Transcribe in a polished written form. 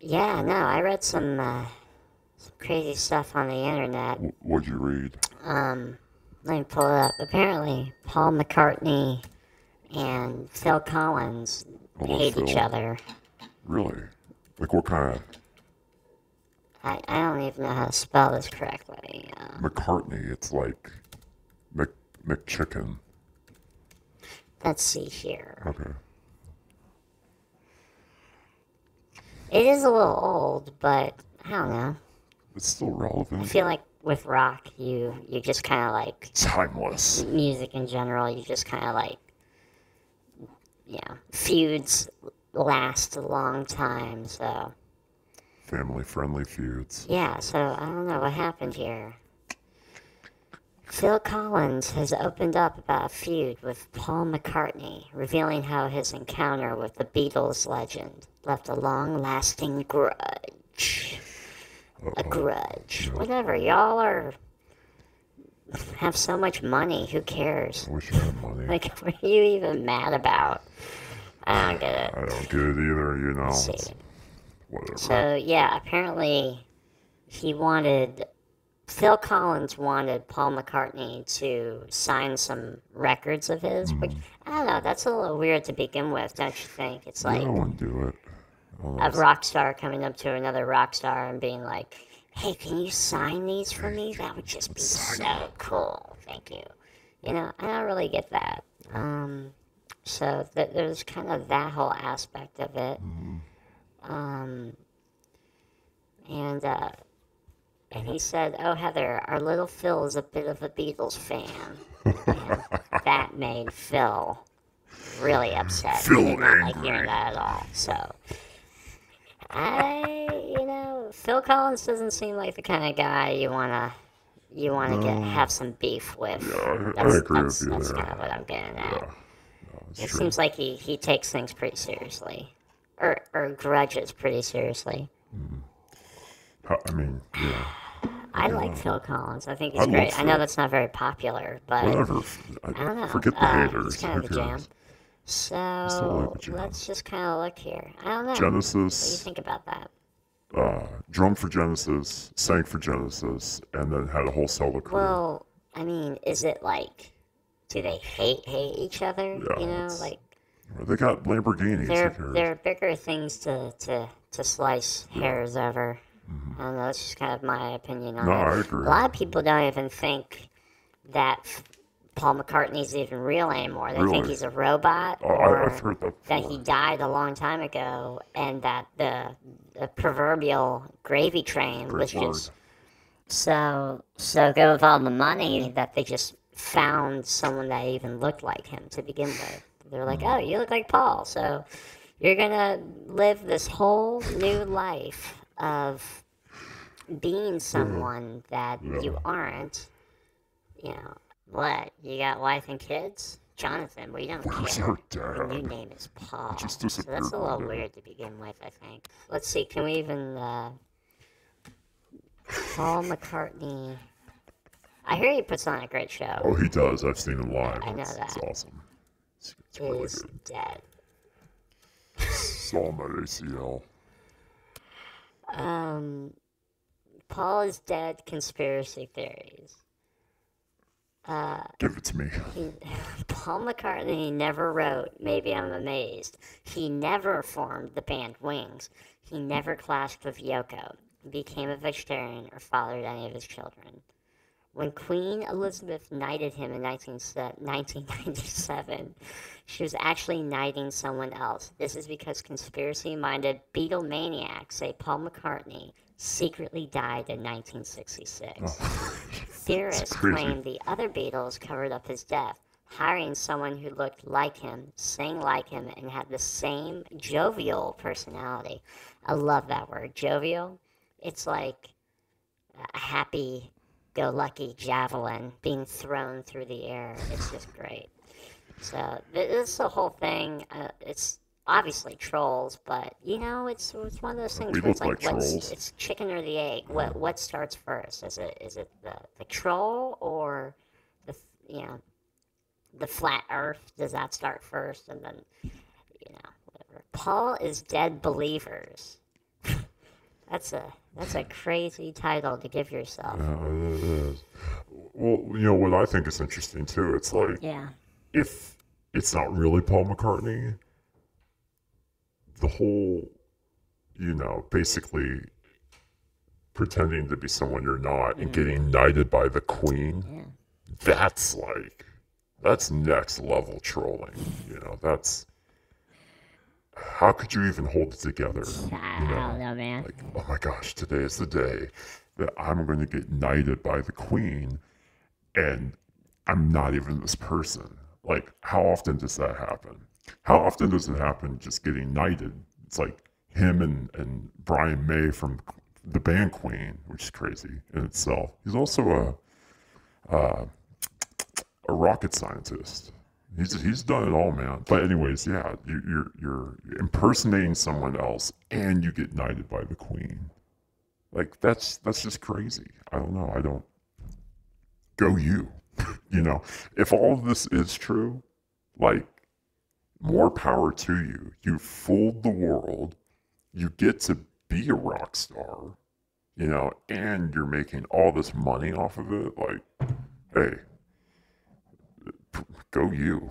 Yeah, no, I read some crazy stuff on the internet. What'd you read? Let me pull it up. Apparently, Paul McCartney and Phil Collins I love hate each Phil. other. Really? Like what kind of I don't even know how to spell this correctly. McCartney? It's like Mc McChicken. Let's see here. Okay. It is a little old, but I don't know. It's still I relevant. feel like with rock, you just kind of like Timeless. music in general. You just kind of like feuds last a long time. So Family friendly feuds. yeah, so I don't know what happened here. Phil Collins has opened up about a feud with Paul McCartney, revealing how his encounter with the Beatles legend left a long-lasting grudge. A Uh-oh. grudge. Yeah. Whatever, y'all are have so much money. Who cares? I wish I had money. Like, what are you even mad about? I don't get it. I don't get it either, you know. Let's It's see. whatever. So yeah, apparently he wanted Phil Collins wanted Paul McCartney to sign some records of his, which I don't know. That's a little weird to begin with, don't you think? It's Yeah, I like wouldn't do it. I don't know. a rock star coming up to another rock star and being like, "Hey, can you sign these for me? That would just be so cool. Thank you." You know, I don't really get that. So there's kind of that whole aspect of it. Um, and he said, "Oh, Heather, our little Phil is a bit of a Beatles fan." And that made Phil really upset. He Phil did not like angry. hearing that at all. So, Phil Collins doesn't seem like the kind of guy you wanna get No. have some beef with. Yeah, I That's agree that's with you that's there. kind of what I'm getting Yeah. at. No, it's It true. seems like he takes things pretty seriously, or grudges pretty seriously. I mean, yeah. I don't like know. Phil Collins. I think I he's love great. I know Phil. that's not very popular, but Whatever. I don't know. Forget the He's haters. kind Who of a jam. cares? I still like the So jam. let's just kind of look here. I don't know. What do you Genesis, think about that? drum for Genesis, sang for Genesis, and then had a whole solo career. Well, I mean, is it like, do they hate each other? Yeah, You know, it's, like they got Lamborghinis. Who there cares? there are bigger things to slice Yeah. hairs over. I don't know. That's just kind of my opinion on No, it. I A agree. lot of people don't even think that Paul McCartney's even real anymore. They think Really? he's a robot, I've or heard that that before. he died a long time ago, and that the proverbial gravy train was Great word. just so good with all the money that they just found someone that even looked like him to begin with. They're like, "Oh, you look like Paul, so you're gonna live this whole new life of being someone that Yeah. you aren't." You know, what? You got wife and kids? Jonathan, we don't Where's care. her Your new dad? name is Paul. just So disappeared that's a one little day. weird to begin with, I think. Let's see, can we even, Paul McCartney. I hear he puts on a great show. Oh, he does. I've seen him live. I know It's that. awesome. It's really Is good. dead. Saw him at ACL. Paul is dead conspiracy theories. Give it to me. Paul McCartney never wrote Maybe I'm Amazed. He never formed the band Wings. He never clashed with Yoko, became a vegetarian, or fathered any of his children. When Queen Elizabeth knighted him in 1997, she was actually knighting someone else. This is because conspiracy-minded Beatlemaniacs say Paul McCartney secretly died in 1966. Theorists crazy. claim the other Beatles covered up his death, hiring someone who looked like him, sang like him, and had the same jovial personality. I love that word, jovial. It's like a happy-go-lucky javelin being thrown through the air. It's just great. So this is the whole thing. It's obviously trolls, but it's one of those things We where it's look like like what's trolls. it's chicken or the egg. What starts first? Is it the troll, or the you know the flat Earth? Does that start first, and then whatever? Paul is dead believers. That's a crazy title to give yourself. It is. Well, what I think is interesting too. It's like Yeah. if it's not really Paul McCartney, the whole basically pretending to be someone you're not and getting knighted by the Queen. Yeah. That's next level trolling. That's how could you even hold it together? I don't know, man. Like, oh my gosh, today is the day that I'm going to get knighted by the Queen, and I'm not even this person. Like, how often does that happen? How often does it happen just getting knighted? It's like him and Brian May from the band Queen, which is crazy in itself. He's also a rocket scientist. He's done it all, man. But anyways, yeah, you're impersonating someone else, and you get knighted by the Queen. Like that's just crazy. I don't know. I don't go you. If all of this is true, like more power to you. You fooled the world. You get to be a rock star, and you're making all this money off of it. Like, hey, go you.